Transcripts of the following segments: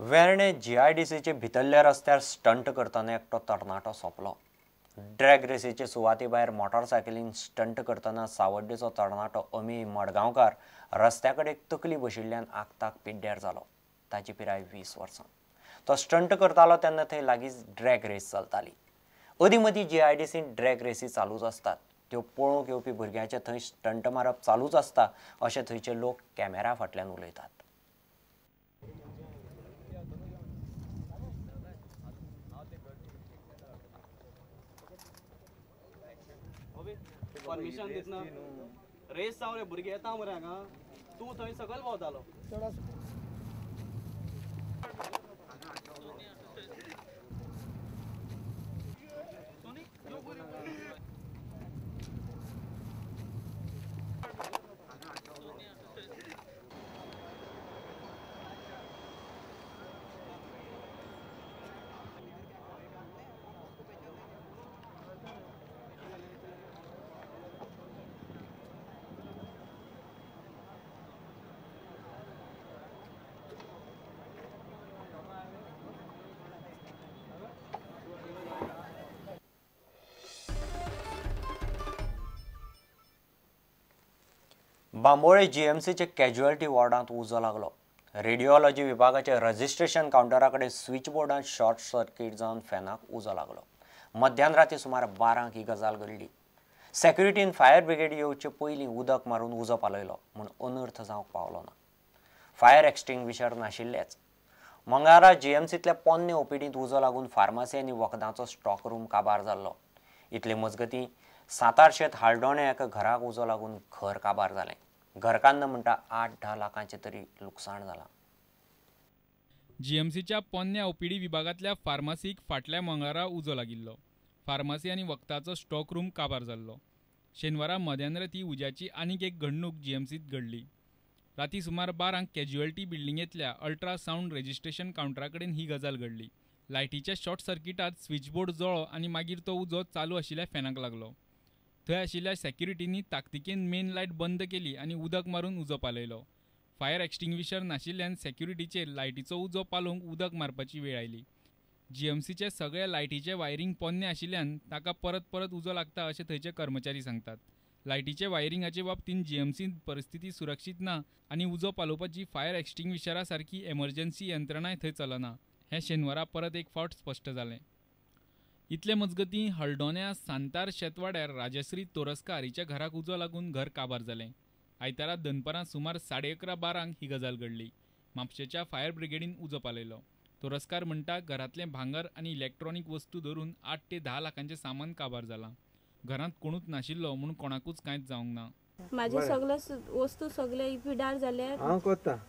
वेर्णे जीआयडीसीचे भितरल्या रस्त्यार स्टंट करतना एकटो तरणाटो सोंपलो। ड्रॅग रेसीचे सुवाते भायर मोटारसायकलीन स्टंट करतना सावड्डेचो तरणाटो अमेय मडगांवकार रस्त्याकडेन तकली बशिल्ल्यान आगताक पिड्ड्यार जालो। ताची पिराय 20 वर्सां। तो स्टंट करतालो तेन्ना थंय लागींच ड्रॅग रेस चलताली। अदीं जीआयडीसींत ड्रॅग रेसी चालूच आसतात। त्यो पळोवंक येवपी भुरग्यांचे थंय स्टंट मारप चालूच आसता अशें थंयचे लोक कॅमेरा फाटल्यान उलयतात। परमिशन दितना रेस जावं रे भुरगे येता मरे हांगा तूं थंय सकयल भोंवतालो बांबोळे जीएमसीचे कॅज्युअलिटी वॉर्डांत उजो लागलो। रेडिओलॉजी विभागाचे रजिस्ट्रेशन काउंटरा कडेन स्विच बोर्डांत शॉर्ट सर्किट जावन फॅनाक उजो लागलो। मध्यान राती सुमार 12 ही गजाल घडली। सेक्युरिटीन फायर ब्रिगेड येवचे पयलीं उदक मारून उजो पालयलो म्हूण अनर्थ जावंक पावलो ना। फायर एक्सटिंग्विशर नाशिल्लेच। मंगळारा जीएमसींतल्या पोन्ने ओपीडींत उजो लागून फार्मासी आनी वखदांचो स्टॉक रूम काबार जाल्लो। इतले मजगतीं सातारशेत हाल्डोणे एका घराक उजो लागून घर काबार जालें। घरकान्न म्हणटा 8-10 लाखांचे तरी लुकसाण जालां। जीएमसीच्या पोन्न्या ओपीडी विभागांतल्या फार्मासीक फाटल्या मंगळारा उजो लागिल्लो। फार्मासी आनी वखदाचो स्टॉक रूम काबार जाल्लो। शेनवारा मध्यान राती उज्याची आनीक एक घडणूक जीएमसींत घडली। राती सुमार 12 कॅज्युअलिटी बिल्डिंगेंतल्या अल्ट्रासाउंड रजिस्ट्रेशन काउंटरा कडेन ही गजाल घडली। लायटीच्या शॉर्ट सर्किटांत स्विचबोर्ड जळ्ळो आनी मागीर तो उजो चालू आशिल्ल्या फॅनाक लागलो। थंय आशिल्ल्या सेक्युरिटींनी ताकतिकेन मेन लायट बंद केली आनी उदक मारून उजो पालयलो। फायर एक्सटिंग्विशर नाशिल्ल्यान सेक्युरिटीचेर लायटीचो उजो पालोवंक उदक मारपाची वेळ आयली। जीएमसीचे सगळे लायटीचे वायरिंग पोन्ने आशिल्ल्यान ताका परत उजो लागता अशें थंयचे कर्मचारी सांगतात। लायटीचे वायरिंगाचे बाबतींत जीएमसींत परिस्थिती सुरक्षीत ना आनी उजो पालोवपाची फायर एक्सटिंग्विशरा सारकी एमर्जन्सी यंत्रणाय थंय चलना हें शेनवारा परत एक फावट स्पश्ट जालें। इतले मजगतीं हळडोण्या सांतार शेतवाड्यार राजश्री तोरस्कार हिच्या घराक उजो लागून घर काबार जालें। आयतारा दनपारां सुमार 11:30 ही गजाल घडली। म्हापशेच्या फायर ब्रिगेडीन उजो पालयलो। तोरस्कार म्हणटा घरांतलें भांगर आनी इलेक्ट्रॉनीक वस्तू धरून 8 ते 10 लाखांचें सामान काबार जालां। घरांत कोणूच नाशिल्लो म्हूण कोणाकूच कांयच जावंक ना। माझे सगळे वस्तू सगळे पिड्यार जाले।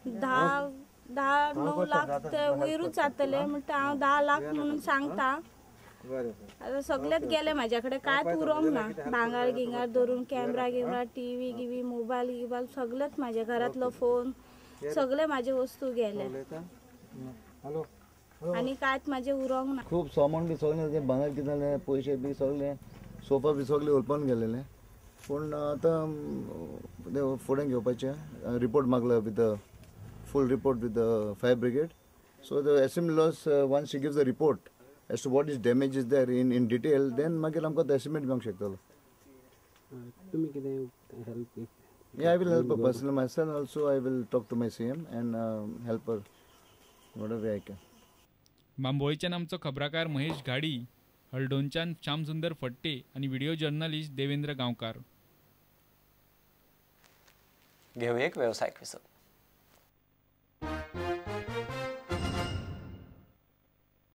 10-9 लाख ते वयरूच जातले म्हणटा हांव 10 लाख म्हणून सांगता। आता सगळेच गेले माझ्याकडे कांयच उरोंक ना। भांगर गिंगर धरून कॅमेरा टीव्ही मोबाईल सगळेच माझ्या घरातलो फोन सगळे माझे वस्तू गेले आणि कांयच माझे उरोंक ना। खूप सामान बी सगळे भांगर कितले पैसे बी सगळे सोफा बी सगळे उलपन गेलेले पण आता फुडें घेवपाचे रिपोर्ट मागला with full report with the fire brigade. So the estimate loss once she gives the report as to what is damage is there in detail, then मागीर आमकां the estimate मेळूंक शकतलो. तुम्ही कितें help? Yeah, I will help her personally myself. Also, I will talk to my CM and help her whatever I can. बांबोळीच्यान आमचो खबराकार महेश घाडी, हळडोणच्यान श्यामसुंदर फट्टे आनी video journalist Devendra गांवकार। घेऊ एक व्यावसायिक विसर।